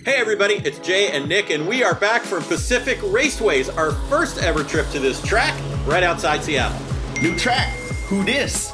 Hey everybody, it's Jay and Nick, and we are back from Pacific Raceways, our first ever trip to this track right outside Seattle. New track, who dis?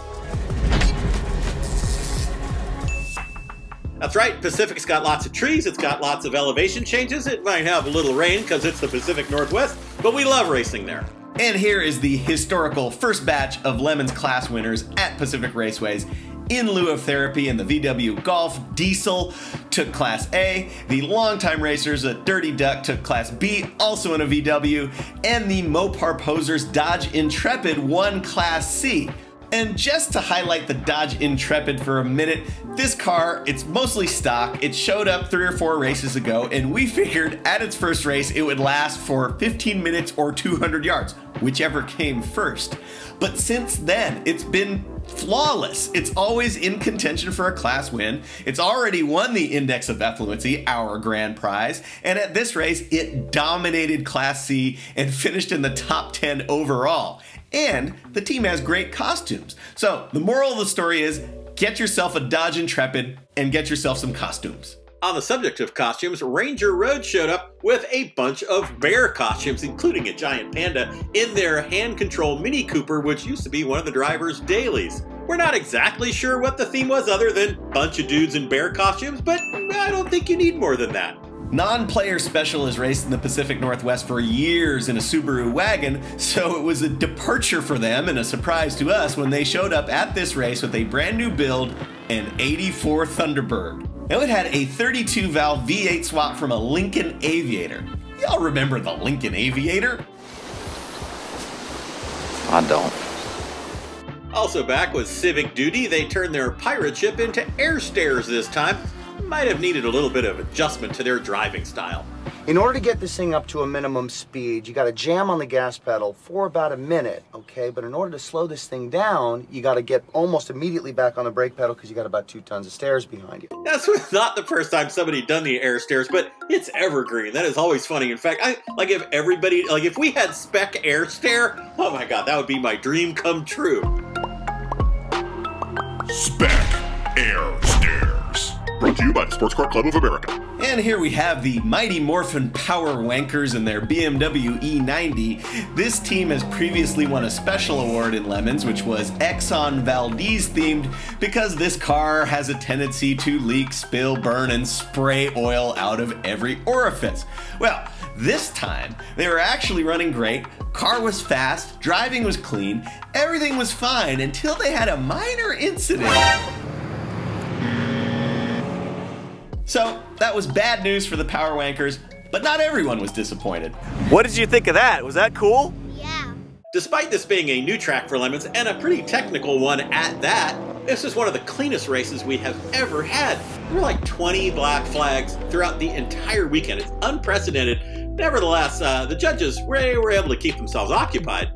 That's right, Pacific's got lots of trees, it's got lots of elevation changes, it might have a little rain because it's the Pacific Northwest, but we love racing there. And here is the historical first batch of Lemons class winners at Pacific Raceways. In lieu of therapy in the VW Golf, Diesel took Class A, the longtime racers at Dirty Duck took Class B, also in a VW, and the Mopar posers Dodge Intrepid won Class C. And just to highlight the Dodge Intrepid for a minute, this car, it's mostly stock, it showed up 3 or 4 races ago, and we figured at its first race it would last for 15 minutes or 200 yards, whichever came first. But since then, it's been flawless. It's always in contention for a class win. It's already won the Index of Effluency, our grand prize, and at this race, it dominated Class C and finished in the top 10 overall. And the team has great costumes. So the moral of the story is, get yourself a Dodge Intrepid and get yourself some costumes. On the subject of costumes, Ranger Road showed up with a bunch of bear costumes, including a giant panda, in their hand-controlled Mini Cooper, which used to be one of the driver's dailies. We're not exactly sure what the theme was other than bunch of dudes in bear costumes, but I don't think you need more than that. Non-player special has raced in the Pacific Northwest for years in a Subaru wagon, so it was a departure for them and a surprise to us when they showed up at this race with a brand new build, an '84 Thunderbird. Now it had a 32-valve V8 swap from a Lincoln Aviator. Y'all remember the Lincoln Aviator? I don't. Also back was Civic Duty. They turned their pirate ship into Airstairs this time. Might have needed a little bit of adjustment to their driving style. In order to get this thing up to a minimum speed, you got to jam on the gas pedal for about a minute, okay? But in order to slow this thing down, you got to get almost immediately back on the brake pedal because you got about 2 tons of stairs behind you. That's not the first time somebody done the Airstairs, but it's evergreen. That is always funny. In fact, if we had Spec Airstair, oh my God, that would be my dream come true. Spec Airstairs. Brought to you by the Sports Car Club of America. And here we have the Mighty Morphin Power Wankers and their BMW E90. This team has previously won a special award in Lemons, which was Exxon Valdez themed, because this car has a tendency to leak, spill, burn, and spray oil out of every orifice. Well, this time, they were actually running great, car was fast, driving was clean, everything was fine until they had a minor incident. So that was bad news for the Power Wankers, but not everyone was disappointed. What did you think of that? Was that cool? Yeah. Despite this being a new track for Lemons, and a pretty technical one at that, this is one of the cleanest races we have ever had. There were like 20 black flags throughout the entire weekend. It's unprecedented. Nevertheless, the judges were able to keep themselves occupied.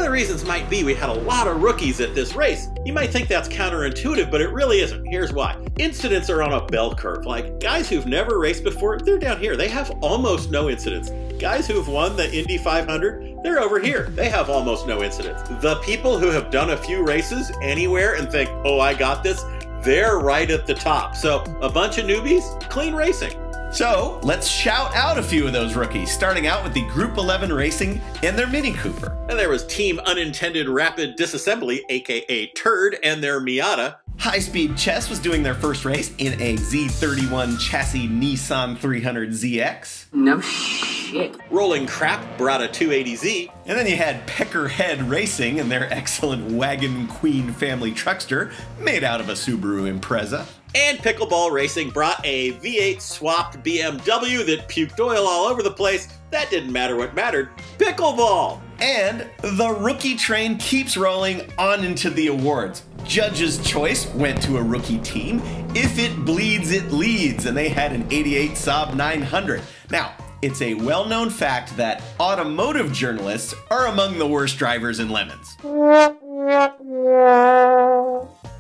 Reasons might be we had a lot of rookies at this race. You might think that's counterintuitive, but it really isn't. Here's why. Incidents are on a bell curve. Like, guys who've never raced before, they're down here. They have almost no incidents. Guys who've won the Indy 500, they're over here. They have almost no incidents. The people who have done a few races anywhere and think, oh, I got this, they're right at the top. So a bunch of newbies, clean racing. So let's shout out a few of those rookies, starting out with the Group 11 Racing and their Mini Cooper. And there was Team Unintended Rapid Disassembly, aka Turd, and their Miata. High Speed Chess was doing their first race in a Z31 chassis Nissan 300ZX. No shit. Rolling Crap brought a 280Z. And then you had Peckerhead Racing and their excellent Wagon Queen family truckster made out of a Subaru Impreza. And Pickleball Racing brought a V8 swapped BMW that puked oil all over the place. That didn't matter what mattered. Pickleball! And the rookie train keeps rolling on into the awards. Judge's choice went to a rookie team. If it bleeds, it leads, and they had an '88 Saab 900. Now, it's a well-known fact that automotive journalists are among the worst drivers in Lemons.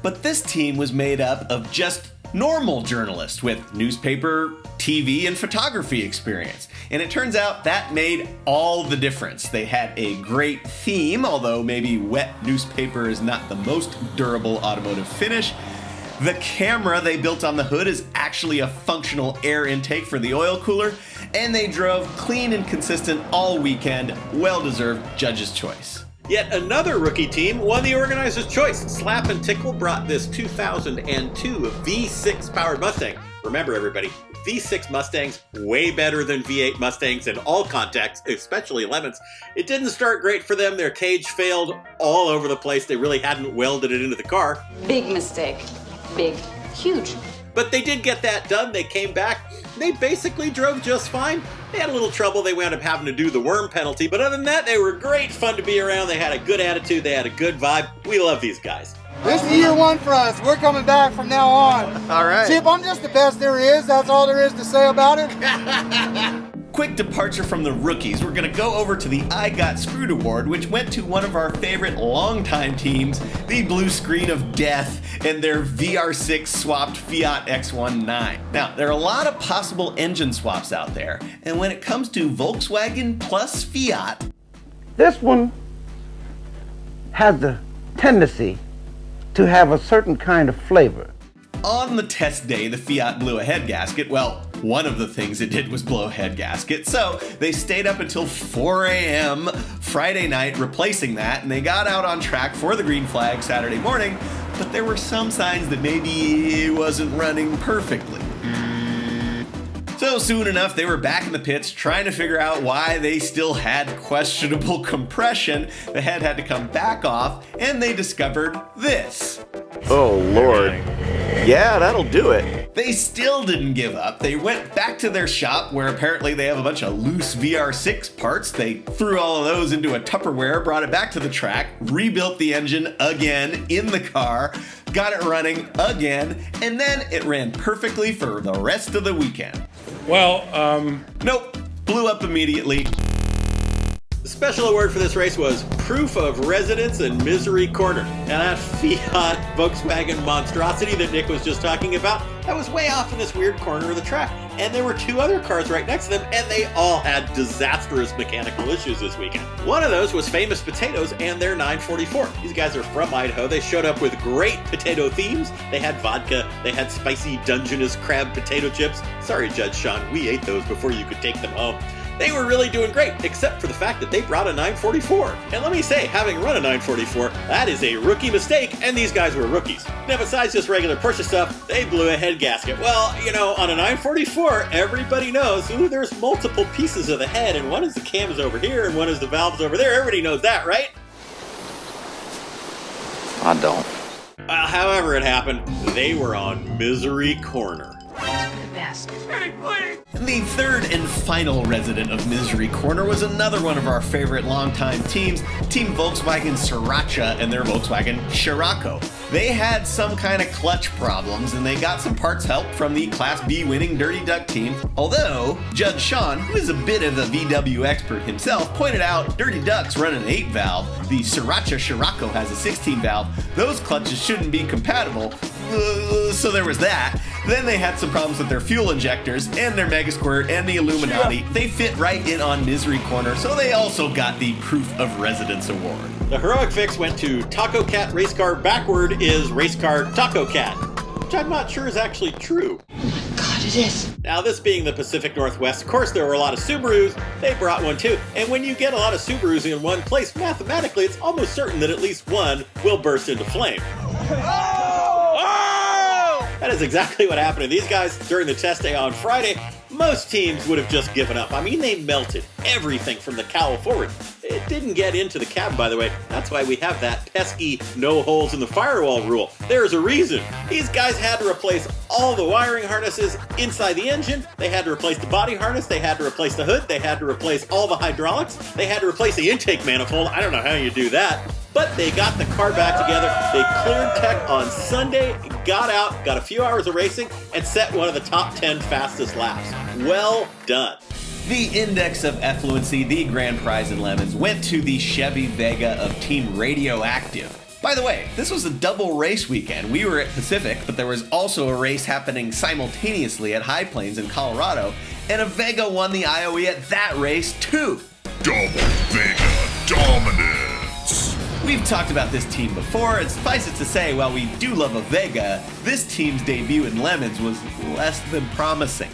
But this team was made up of just normal journalist with newspaper, TV, and photography experience. And it turns out that made all the difference. They had a great theme, although maybe wet newspaper is not the most durable automotive finish. The camera they built on the hood is actually a functional air intake for the oil cooler, and they drove clean and consistent all weekend. Well-deserved judge's choice. Yet another rookie team won the organizer's choice. Slap and Tickle brought this 2002 V6 powered Mustang. Remember everybody, V6 Mustangs way better than V8 Mustangs in all contexts, especially Lemons. It didn't start great for them. Their cage failed all over the place. They really hadn't welded it into the car. Big mistake. Big. Huge. But they did get that done. They came back. They basically drove just fine. They had a little trouble. They wound up having to do the worm penalty. But other than that, they were great fun to be around. They had a good attitude. They had a good vibe. We love these guys. This is year one for us. We're coming back from now on. All right. Chip, I'm just the best there is. That's all there is to say about it. Quick departure from the rookies. We're gonna go over to the I Got Screwed Award, which went to one of our favorite longtime teams, the Blue Screen of Death, and their VR6 swapped Fiat X19. Now, there are a lot of possible engine swaps out there, and when it comes to Volkswagen plus Fiat, this one has the tendency to have a certain kind of flavor. on the test day, the Fiat blew a head gasket. Well, one of the things it did was blow a head gasket, so they stayed up until 4 a.m. Friday night replacing that, and they got out on track for the green flag Saturday morning, but there were some signs that maybe it wasn't running perfectly. So soon enough, they were back in the pits trying to figure out why they still had questionable compression. The head had to come back off, and they discovered this. Oh, Lord. Yeah, that'll do it. They still didn't give up. They went back to their shop where apparently they have a bunch of loose VR6 parts. They threw all of those into a Tupperware, brought it back to the track, rebuilt the engine again in the car, got it running again, and then it ran perfectly for the rest of the weekend. Well, Nope, blew up immediately. The special award for this race was Proof of Residence in Misery Corner. And that Fiat Volkswagen monstrosity that Nick was just talking about, that was way off in this weird corner of the track. And there were two other cars right next to them, and they all had disastrous mechanical issues this weekend. One of those was Famous Potatoes and their 944. These guys are from Idaho. They showed up with great potato themes. They had vodka, they had spicy Dungeness crab potato chips. Sorry, Judge Sean, we ate those before you could take them home. They were really doing great, except for the fact that they brought a 944. And let me say, having run a 944, that is a rookie mistake, and these guys were rookies. Now, besides just regular Porsche stuff, they blew a head gasket. Well, you know, on a 944, everybody knows, ooh, there's multiple pieces of the head, and one is the cams over here, and one is the valves over there. Everybody knows that, right? I don't. Well, however it happened, they were on Misery Corner. The best. The third and final resident of Misery Corner was another one of our favorite longtime teams, Team Volkswagen Sriracha and their Volkswagen Scirocco. They had some kind of clutch problems, and they got some parts help from the Class B winning Dirty Duck team. Although, Judge Sean, who is a bit of a VW expert himself, pointed out Dirty Ducks run an 8-valve, the Sriracha Scirocco has a 16-valve. Those clutches shouldn't be compatible, so there was that. Then they had some problems with their fuel injectors and their Mega Squirt and the Illuminati. They fit right in on Misery Corner, so they also got the Proof of Residence Award. The heroic fix went to Taco Cat Racecar. Backward is Racecar Taco Cat, which I'm not sure is actually true. God, it is. Now, this being the Pacific Northwest, of course, there were a lot of Subarus. They brought one too. And when you get a lot of Subarus in one place, mathematically, it's almost certain that at least one will burst into flame. That is exactly what happened to these guys during the test day on Friday. Most teams would have just given up. I mean, they melted everything from the cowl forward. It didn't get into the cab, by the way. That's why we have that pesky no holes in the firewall rule. There's a reason. These guys had to replace all the wiring harnesses inside the engine. They had to replace the body harness. They had to replace the hood. They had to replace all the hydraulics. They had to replace the intake manifold. I don't know how you do that. But they got the car back together. They cleared tech on Sunday, got out, got a few hours of racing, and set one of the top 10 fastest laps. Well done. The Index of Effluency, the grand prize in Lemons, went to the Chevy Vega of Team Radioactive. By the way, this was a double race weekend. We were at Pacific, but there was also a race happening simultaneously at High Plains in Colorado, and a Vega won the IOE at that race too. Double Vega dominance. We've talked about this team before, and suffice it to say, while we do love a Vega, this team's debut in Lemons was less than promising.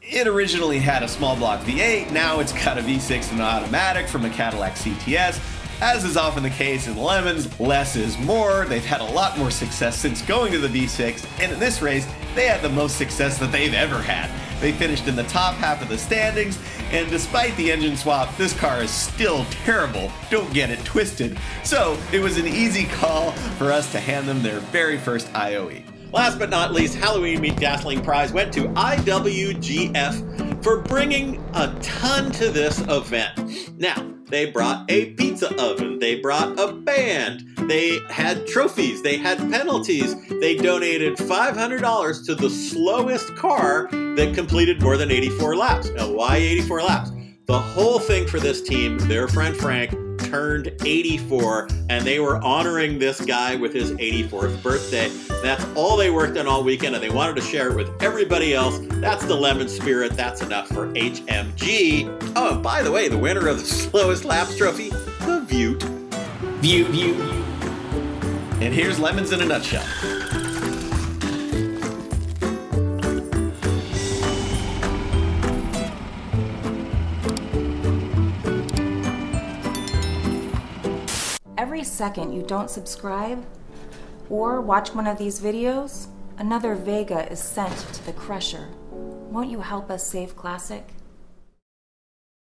It originally had a small block V8, now it's got a V6 and an automatic from a Cadillac CTS. As is often the case in Lemons, less is more. They've had a lot more success since going to the V6, and in this race, they had the most success that they've ever had. They finished in the top half of the standings, and despite the engine swap, this car is still terrible. Don't get it twisted. So, it was an easy call for us to hand them their very first IOE. Last but not least, Halloween Meet Gasoline Prize went to IWGF for bringing a ton to this event. Now, they brought a pizza oven, they brought a band, they had trophies, they had penalties, they donated $500 to the slowest car that completed more than 84 laps. Now, why 84 laps? The whole thing for this team, their friend Frank turned 84, and they were honoring this guy with his 84th birthday. That's all they worked on all weekend, and they wanted to share it with everybody else. That's the Lemon spirit. That's enough for HMG. Oh, and by the way, the winner of the slowest laps trophy, the Vute. Vute. And here's Lemons in a nutshell. Every second you don't subscribe or watch one of these videos, another Vega is sent to the crusher. Won't you help us save Classic?